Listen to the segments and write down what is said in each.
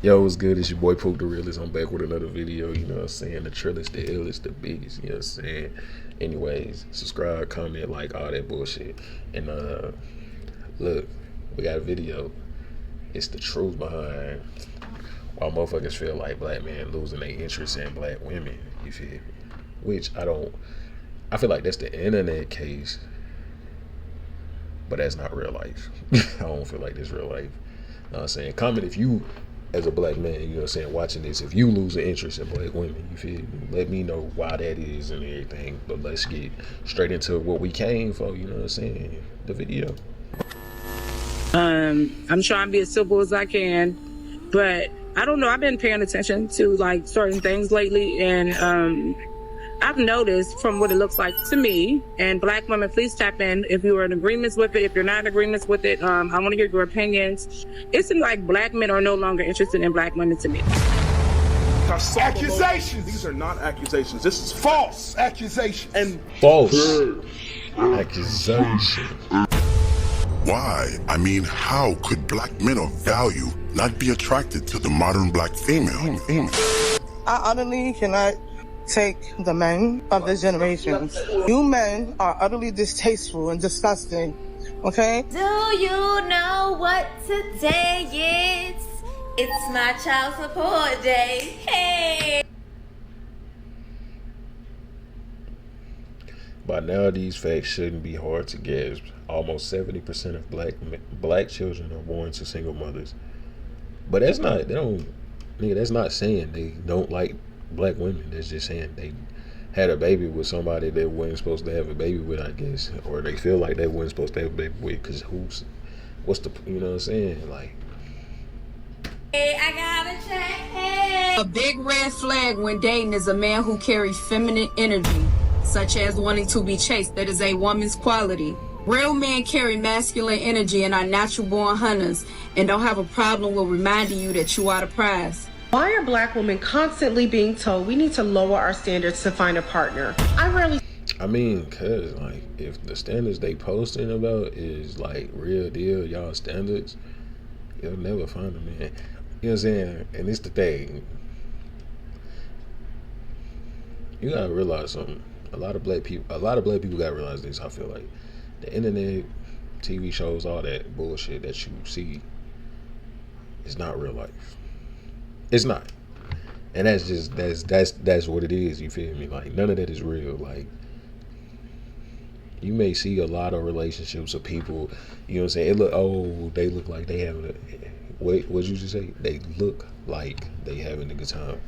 Yo, what's good? It's your boy Poke the Realist. I'm back with another video. You know what I'm saying? The trillest, the illest, the biggest. You know what I'm saying? Anyways, subscribe, comment, like all that bullshit. And look, we got a video. It's the truth behind why motherfuckers feel like black men losing their interest in black women. You feel me? Which I don't. I feel like that's the internet case, but that's not real life. I don't feel like this real life. You know what I'm saying? Comment if you, as a black man, you know what I'm saying, watching this, if you lose an interest in black women, you feel me? Let me know why that is and everything. But let's get straight into what we came for, you know what I'm saying? The video. I'm trying to be as simple as I can, but I don't know. I've been paying attention to like certain things lately, and I've noticed from what it looks like to me, and black women, please tap in if you are in agreement with it. If you're not in agreement with it, I want to hear your opinions. It seems like black men are no longer interested in black women to me. Accusations. These are not accusations. This is false accusations. And False accusation. Why? I mean, how could black men of value not be attracted to the modern black female? I utterly cannot take the men of this generation. You men are utterly distasteful and disgusting, okay? Do you know what today is? It's my child support day. Hey! By now, these facts shouldn't be hard to grasp. Almost 70% of black children are born to single mothers. But that's not, that's not saying they don't like black women. That's just saying they had a baby with somebody they weren't supposed to have a baby with, I guess. Or they feel like they weren't supposed to have a baby with, because what's the, you know what I'm saying? Like, Hey, I gotta check. Hey! A big red flag when dating is a man who carries feminine energy, such as wanting to be chased. That is a woman's quality. Real men carry masculine energy and are natural born hunters and don't have a problem with reminding you that you are the prize. Why are black women constantly being told we need to lower our standards to find a partner? I mean, cause like if the standards they posting about is like real deal, y'all standards, you'll never find a man. You know what I'm saying? And it's the thing. You gotta realize something. A lot of black people gotta realize this. I feel like the internet, TV shows, all that bullshit that you see is not real life. It's not. And that's just that's what it is, you feel me? Like none of that is real. Like you may see a lot of relationships of people, you know what I'm saying? They look like they having a what'd you just say? They look like they having a good time.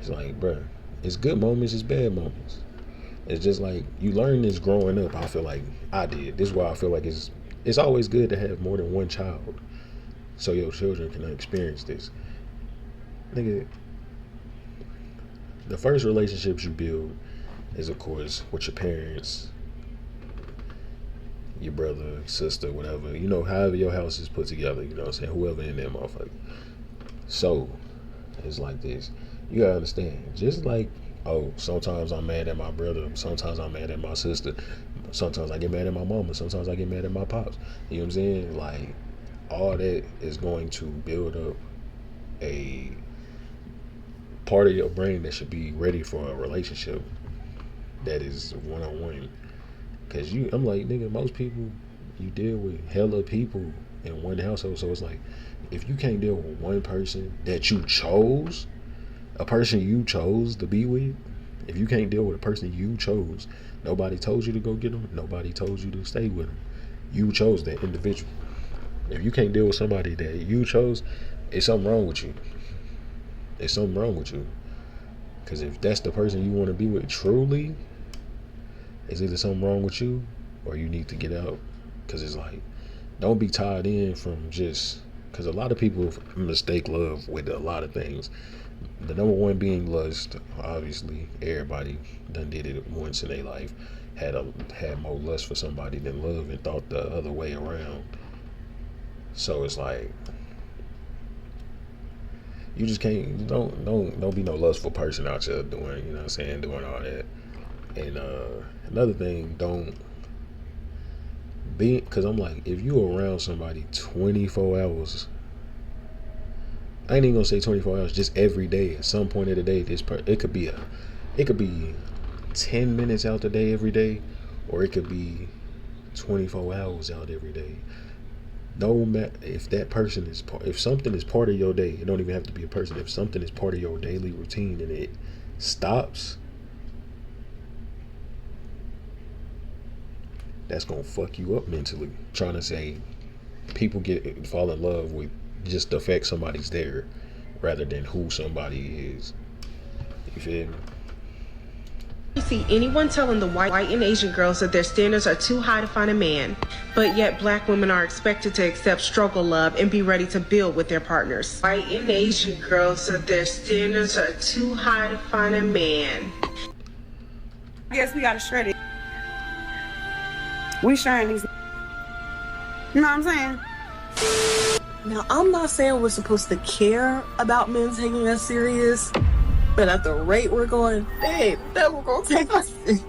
It's like, bruh, it's good moments, it's bad moments. It's just like you learn this growing up. I feel like I did. This is why I feel like it's always good to have more than one child, so your children can experience this. Nigga, the first relationships you build is, of course, with your parents, your brother, sister, whatever. You know, however your house is put together. You know what I'm saying? Whoever in that motherfucker. So it's like this. You gotta understand. Just like, oh, sometimes I'm mad at my brother. Sometimes I'm mad at my sister. Sometimes I get mad at my mama. Sometimes I get mad at my pops. You know what I'm saying? Like, all that is going to build up a part of your brain that should be ready for a relationship that is one-on-one. Because I'm like, nigga, most people, you deal with hella people in one household. So it's like, if you can't deal with one person that you chose, a person you chose to be with, if you can't deal with a person you chose, nobody told you to go get them, nobody told you to stay with them. You chose that individual. If you can't deal with somebody that you chose, it's something wrong with you. It's something wrong with you. Because if that's the person you want to be with truly, it's either something wrong with you or you need to get out. Because it's like, don't be tied in from just, because a lot of people mistake love with a lot of things. The number one being lust. Obviously, everybody done did it once in their life. Had more lust for somebody than love and thought the other way around. So it's like, you just can't, don't be no lustful person out there doing, you know what I'm saying, doing all that. And another thing, don't be, because I'm like, if you around somebody 24 hours I ain't even gonna say 24 hours, just every day. At some point of the day, it could be 10 minutes out the day every day, or it could be 24 hours out every day. No matter if that person is if something is part of your day, it don't even have to be a person. If something is part of your daily routine and it stops, that's gonna fuck you up mentally. Trying to say people fall in love with just the fact somebody's there rather than who somebody is. You feel me? You see anyone telling the white and Asian girls that their standards are too high to find a man, but yet black women are expected to accept struggle love and be ready to build with their partners. White and Asian girls that their standards are too high to find a man. I guess we gotta shred it. We sharing these. You know what I'm saying? Now, I'm not saying we're supposed to care about men taking us serious, but at the rate we're going, babe, that we're gonna take us serious.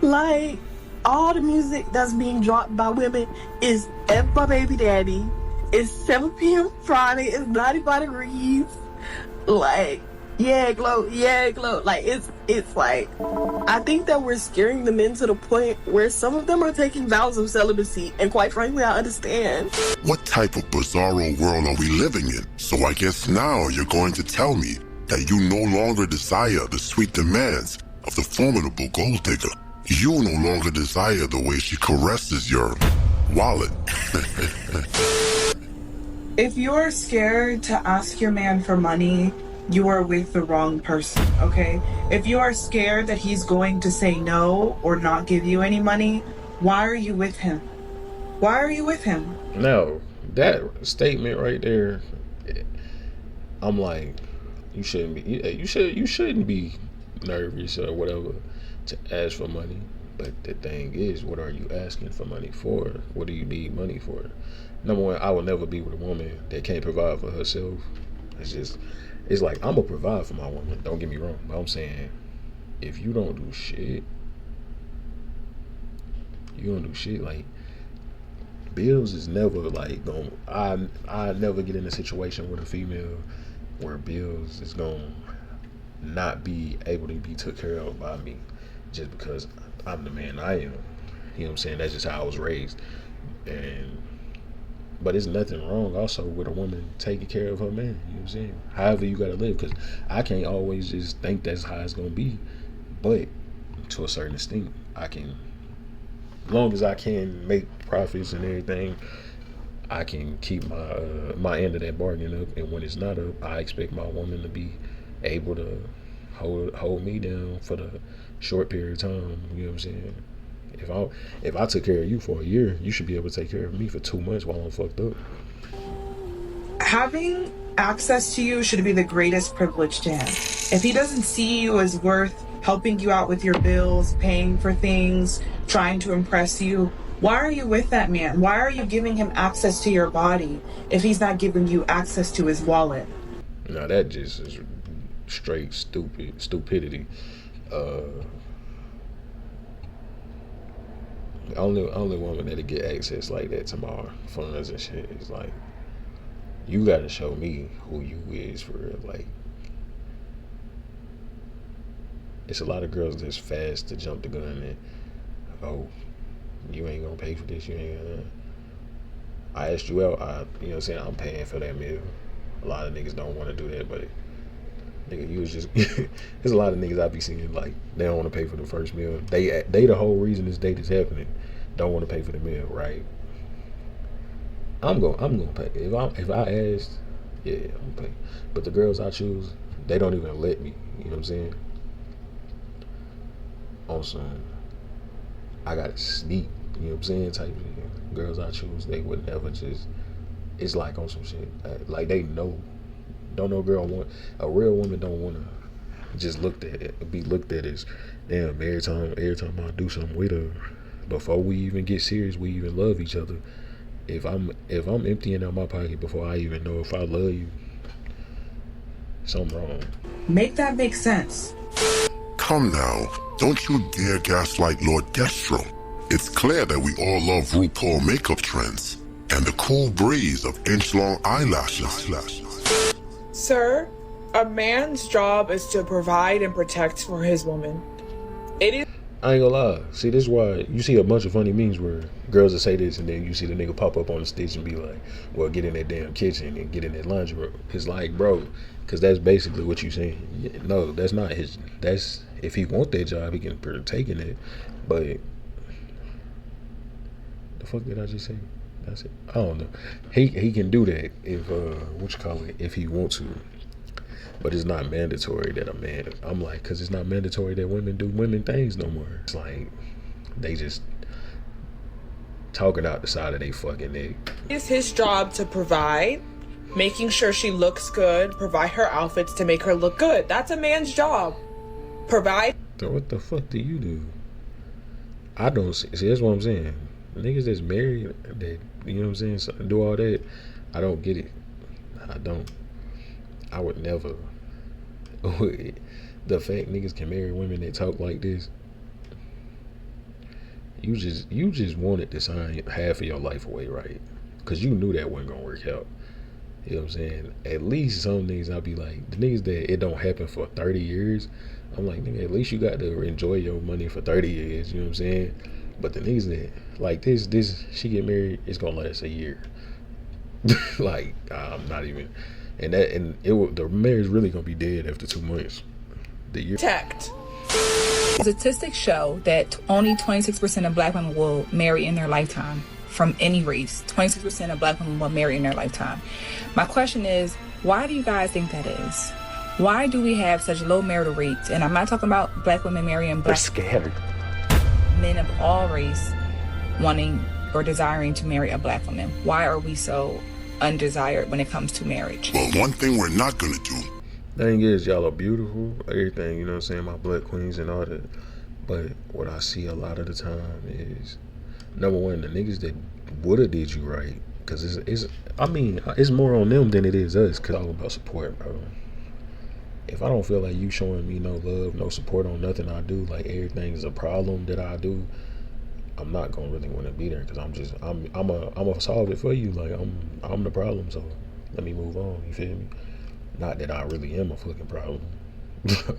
Like, all the music that's being dropped by women is F my baby daddy, it's 7 p.m. Friday, it's 95 degrees, like, yeah, glow. Like, it's like, I think that we're scaring the men to the point where some of them are taking vows of celibacy, and quite frankly, I understand. What type of bizarro world are we living in? So I guess now you're going to tell me that you no longer desire the sweet demands of the formidable gold digger. You no longer desire the way she caresses your wallet. If you're scared to ask your man for money, you are with the wrong person, okay? If you are scared that he's going to say no or not give you any money, why are you with him? Why are you with him? No, that statement right there, I'm like, you shouldn't be nervous or whatever to ask for money. But the thing is, what are you asking for money for? What do you need money for? Number one, I will never be with a woman that can't provide for herself. It's like, I'm gonna provide for my woman, don't get me wrong, but I'm saying, if you don't do shit, like, bills is never like I never get in a situation with a female where bills is gonna not be able to be took care of by me just because I'm the man I am. You know what I'm saying? That's just how I was raised. But there's nothing wrong also with a woman taking care of her man. You know what I'm saying? However you gotta live, because I can't always just think that's how it's gonna be. But to a certain extent, I can, as long as I can make profits and everything, I can keep my end of that bargain up. And when it's not up, I expect my woman to be able to hold me down for the short period of time. You know what I'm saying? If I took care of you for a year, you should be able to take care of me for 2 months while I'm fucked up. Having access to you should be the greatest privilege to him. If he doesn't see you as worth helping you out with your bills, paying for things, trying to impress you, why are you with that man? Why are you giving him access to your body if he's not giving you access to his wallet? Now that just is straight stupidity. The only woman that'll get access like that to my funds and shit is like, you gotta show me who you is for real. Like, it's a lot of girls that's fast to jump the gun and, oh, you ain't gonna pay for this, you ain't gonna. I asked you out, you know what I'm saying, I'm paying for that meal. A lot of niggas don't want to do that, but nigga, you was just there's a lot of niggas I be seeing, like, they don't want to pay for the first meal. They the whole reason this date is happening. Don't want to pay for the meal, right? I'm gonna pay. If I asked, yeah, I'm gonna pay. But the girls I choose, they don't even let me. You know what I'm saying? On some, I gotta sneak. You know what I'm saying? Type of thing. Girls I choose, they would never just. It's like on some shit. Like they know. Don't no girl want a real woman. Don't want to just be looked at as, damn. Every time I do something with her, before we even get serious, we even love each other. If I'm emptying out my pocket before I even know if I love you, something wrong. Make that make sense. Come now, don't you dare gaslight Lord Destro. It's clear that we all love RuPaul makeup trends. and the cool breeze of inch-long eyelashes. Sir, a man's job is to provide and protect for his woman. It is. I ain't gonna lie. See, this is why you see a bunch of funny memes where girls will say this and then you see the nigga pop up on the stage and be like, well, get in that damn kitchen and get in that laundry room. It's like, bro, because that's basically what you saying. No, that's not his. That's, if he want that job, he can partake in it. But the fuck did I just say? That's it. I don't know. He can do that if if he wants to. But it's not mandatory that a man. I'm like, because it's not mandatory that women do women things no more. It's like they just talking out the side of they fucking neck. It's his job to provide, making sure she looks good, provide her outfits to make her look good. That's a man's job. Provide. So what the fuck do you do? I don't see. That's what I'm saying. Niggas that's married, that, you know what I'm saying, so do all that. I don't get it. I don't. I would never. The fact niggas can marry women that talk like this. You just wanted to sign half of your life away, right? Because you knew that wasn't gonna work out. You know what I'm saying? At least some niggas, I'll be like, the niggas that it don't happen for 30 years, I'm like, nigga, at least you got to enjoy your money for 30 years, you know what I'm saying? But the niggas that, like this, she get married, it's gonna last a year. Like, I'm not even, the marriage really gonna be dead after 2 months. The year. Protect. Statistics show that only 26% of black women will marry in their lifetime. From any race, 26% of black women will marry in their lifetime. My question is, why do you guys think that is? Why do we have such low marital rates? And I'm not talking about black women marrying black men of all race wanting or desiring to marry a black woman. Why are we so undesired when it comes to marriage? Well, one thing we're not gonna do. Thing is, y'all are beautiful, everything, you know what I'm saying, my black queens and all that. But what I see a lot of the time is, number one, the niggas that woulda did you right, because it's more on them than it is us, because it's all about support, bro. If I don't feel like you showing me no love, no support on nothing I do, like everything is a problem that I do, I'm not gonna really want to be there, because I'm gonna solve it for you. Like I'm the problem, so let me move on. You feel me? Not that I really am a fucking problem. Because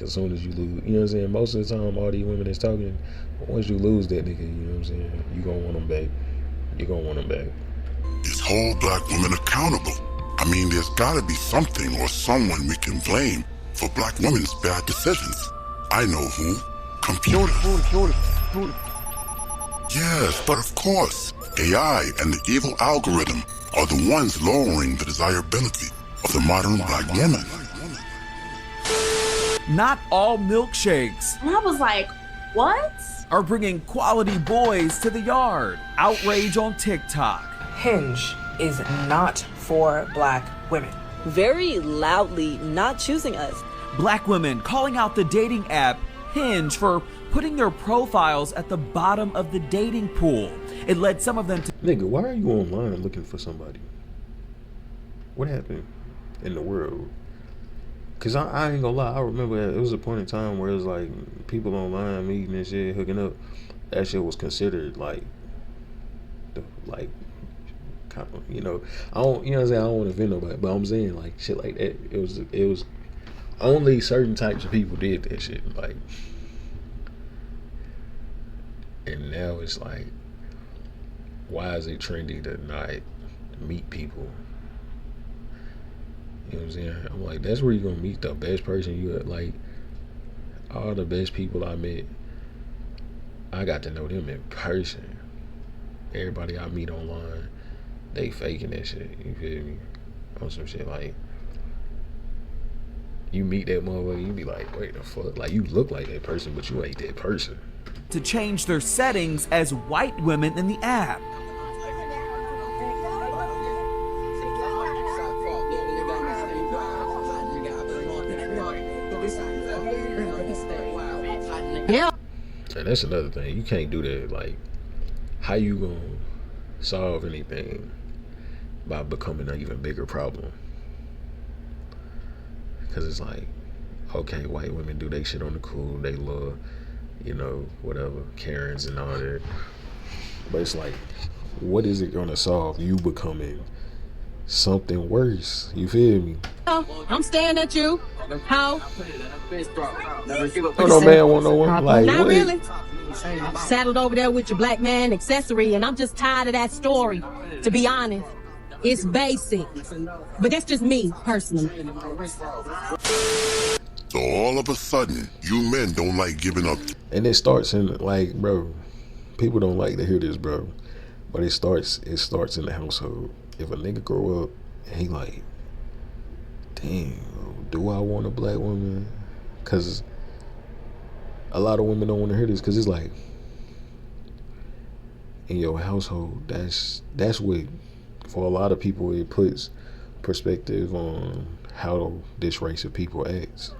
as soon as you lose, you know what I'm saying, most of the time all these women that's talking, once you lose that nigga, you know what I'm saying, you gonna want them back. You gonna want them back. Is whole black women accountable? I mean, there's gotta be something or someone we can blame for black women's bad decisions. I know who. Computer. Yes, but of course, AI and the evil algorithm are the ones lowering the desirability of the modern black woman. Not all milkshakes. And I was like, what? Are bringing quality boys to the yard. Outrage on TikTok. Hinge is not for black women. Very loudly not choosing us. Black women calling out the dating app Hinge for putting their profiles at the bottom of the dating pool. It led some of them to... Nigga, why are you online looking for somebody? What happened in the world? Cause I ain't gonna lie, I remember it was a point in time where it was like people online meeting and shit, hooking up. That shit was considered like, you know, I don't, you know what I'm saying, I don't want to offend nobody, but I'm saying like shit like that. It was only certain types of people did that shit, like, and now it's like, why is it trendy to not meet people? You know what I'm saying? I'm like, that's where you're gonna meet the best person you like. All the best people I met, I got to know them in person. Everybody I meet online, they faking that shit. You feel me? On some shit like, you meet that motherfucker, you be like, wait the fuck? Like, you look like that person, but you ain't that person. To change their settings as white women in the app. Yeah. And that's another thing. You can't do that. Like, how you gonna solve anything by becoming an even bigger problem? Because it's like, okay, white women do they shit on the cool, they love, you know, whatever, Karens and all that. But it's like, what is it gonna solve? You becoming something worse. You feel me? I'm staring at you. How? Oh, no man want no one. Like, not what? really. Saddled over there with your black man accessory, and I'm just tired of that story. To be honest, it's basic, but that's just me personally. So all of a sudden, you men don't like giving up. And it starts in, like, bro, people don't like to hear this, bro, but it starts in the household. If a nigga grow up and he like, damn, do I want a black woman? Because a lot of women don't want to hear this, because it's like, in your household, that's what, for a lot of people, it puts perspective on how this race of people acts.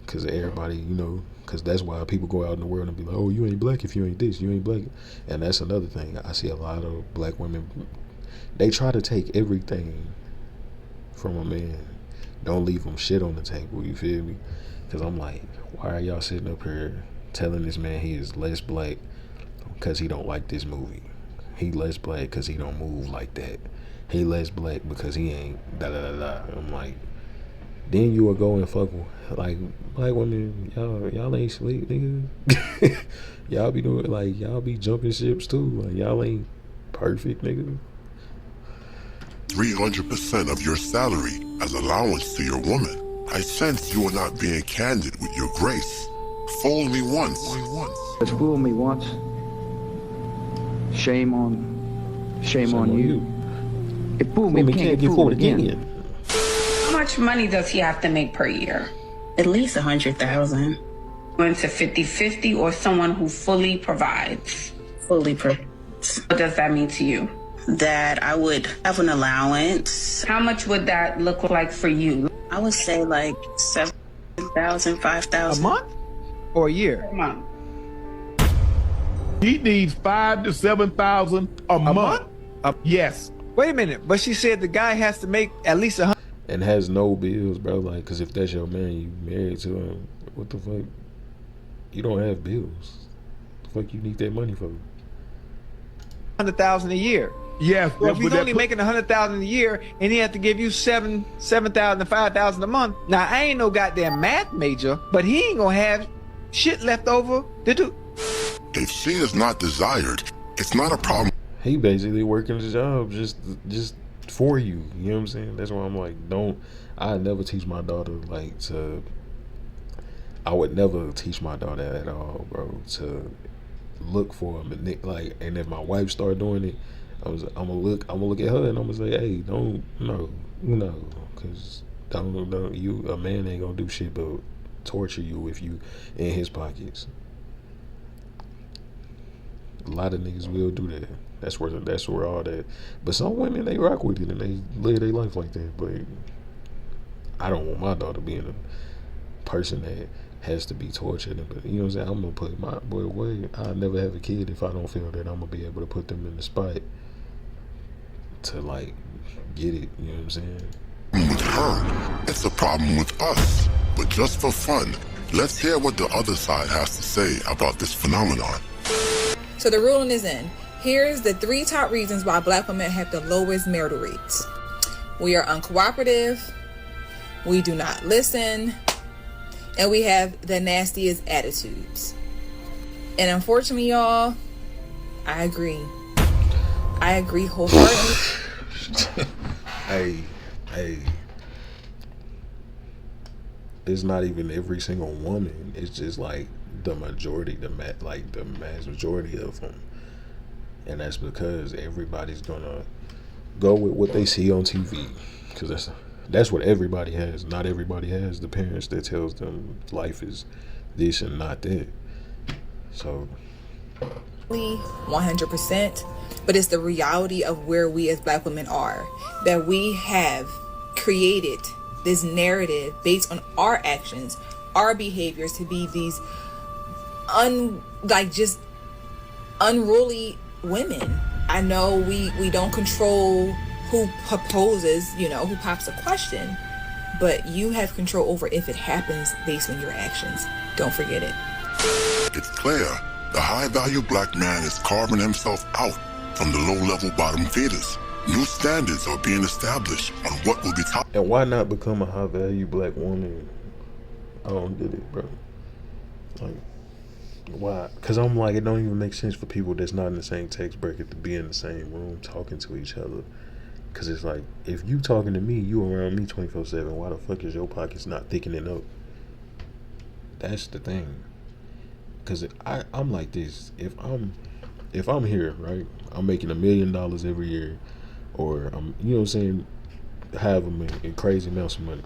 Because everybody, you know, because that's why people go out in the world and be like, oh, you ain't black if you ain't this, you ain't black. And that's another thing. I see a lot of black women, they try to take everything from a man. Don't leave them shit on the table, you feel me? Because I'm like, why are y'all sitting up here telling this man he is less black because he don't like this movie? He less black because he don't move like that. He less black because he ain't da-da-da-da. I'm like, then you will go and fuck with, like, black women, y'all ain't slick, nigga. Y'all be doing, like, y'all be jumping ships too. Like, y'all ain't perfect, nigga. 300% of your salary as allowance to your woman. I sense you are not being candid with your grace. Fool me once. Just fool me once. Shame on you. If fool me, can't get fooled again. How much money does he have to make per year? At least 100,000. Going to 50-50 or someone who fully provides? Fully provides. What does that mean to you? That I would have an allowance. How much would that look like for you? I would say like 7,000, 5,000. A month or a year? A month. He needs 5,000 to 7,000 a month. Yes. Wait a minute, but she said the guy has to make at least 100. And has no bills, bro. Like, because if that's your man, you married to him, what the fuck? You don't have bills. What the fuck you need that money for? 100,000 a year. Yes. Well, if he's only making 100,000 a year and he has to give you 7,000, 5,000 a month. Now I ain't no goddamn math major, but he ain't gonna have shit left over to do. If she is not desired, it's not a problem. He basically working his job just for you. You know what I'm saying? That's why I'm like, I never teach my daughter I would never teach my daughter at all, bro, to look for him. Like, and if my wife start doing it, I'm gonna look at her and I'm gonna say, hey, no, because a man ain't gonna do shit but torture you if you in his pockets. A lot of niggas will do that. That's where all that. But some women, they rock with it and they live their life like that. But I don't want my daughter being a person that has to be tortured. But you know what I'm saying? I'm gonna put my boy away. I'll never have a kid if I don't feel that I'm gonna be able to put them in the spot to like get it. You know what I'm saying? With her, it's a problem with us. But just for fun, let's hear what the other side has to say about this phenomenon. So the ruling is in. Here's the 3 top reasons why black women have the lowest marital rates. We are uncooperative, we do not listen, and we have the nastiest attitudes. And unfortunately, y'all, I agree. I agree wholeheartedly. Hey. It's not even every single woman. It's just like the majority, the mass majority of them. And that's because everybody's gonna go with what they see on TV, because that's what everybody has. Not everybody has the parents that tells them life is this and not that. So 100%, but it's the reality of where we as black women are, that we have created this narrative based on our actions, our behaviors, to be these unruly women. I know we don't control who proposes, who pops a question, but you have control over if it happens based on your actions. Don't forget it. It's clear the high-value black man is carving himself out from the low-level bottom feeders. New standards are being established on what will be top. And why not become a high-value black woman? I don't get it, bro. Like, why? Because I'm like, it don't even make sense for people that's not in the same tax bracket to be in the same room talking to each other. Because it's like, if you talking to me, you around me 24/7, why the fuck is your pockets not thickening up? That's the thing. Because I'm like this. If I'm here, right, I'm making $1 million every year, or I'm, you know what I'm saying, have a crazy amounts of money.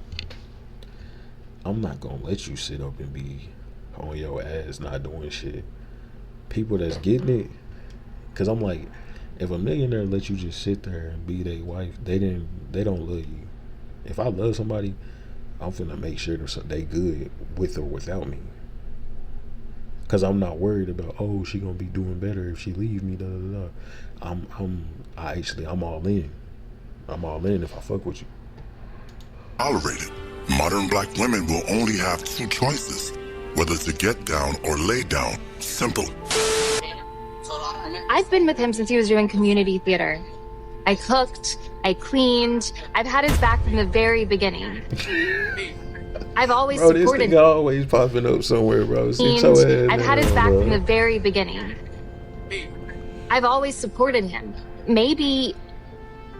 I'm not gonna let you sit up and be on your ass not doing shit. People that's getting it, cause I'm like, if a millionaire let you just sit there and be their wife, they don't love you. If I love somebody, I'm finna make sure they good with or without me. Cause I'm not worried about, oh, she gonna be doing better if she leave me. Da da da. I'm all in. I'm all in if I fuck with you. Tolerated. Modern black women will only have two choices, whether to get down or lay down. Simple. I've been with him since he was doing community theater. I cooked, I cleaned, I've had his back from the very beginning. I've always supported this nigga always popping up somewhere, bro. I've had his back from the very beginning. I've always supported him. Maybe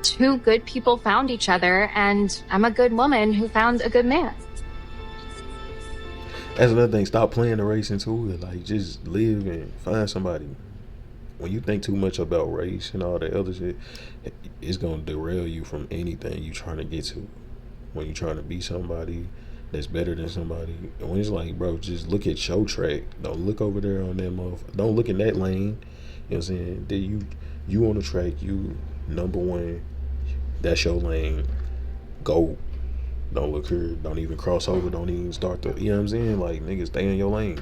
two good people found each other, and I'm a good woman who found a good man. That's another thing. Stop playing the race into it. Like, just live and find somebody. When you think too much about race and all that other shit, it's gonna derail you from anything you trying to get to. When you trying to be somebody that's better than somebody, and when it's like, bro, just look at your track. Don't look over there on that motherfucker. Don't look in that lane. You know what I'm saying? Then you on the track. You number one. That's your lane. Go. Don't look here. Don't even cross over. Don't even start to, you know what I'm saying? Like, niggas, stay in your lane.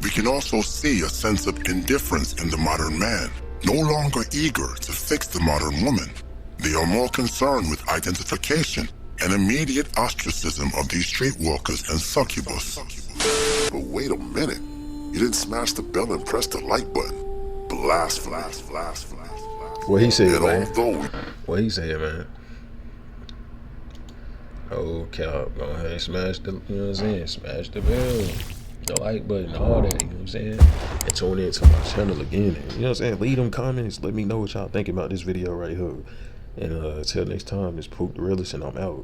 We can also see a sense of indifference in the modern man, no longer eager to fix the modern woman. They are more concerned with identification and immediate ostracism of these streetwalkers and succubus. But wait a minute. You didn't smash the bell and press the like button. Blasphemy. What he said, and man? Although What he said, man? Oh, Cal, go ahead and smash the, you know what I'm saying? Smash the bell, the like button, all that, you know what I'm saying? And tune in to my channel again. And, you know what I'm saying? Leave them comments. Let me know what y'all think about this video right here. And until next time, it's Pook the Realist, and I'm out.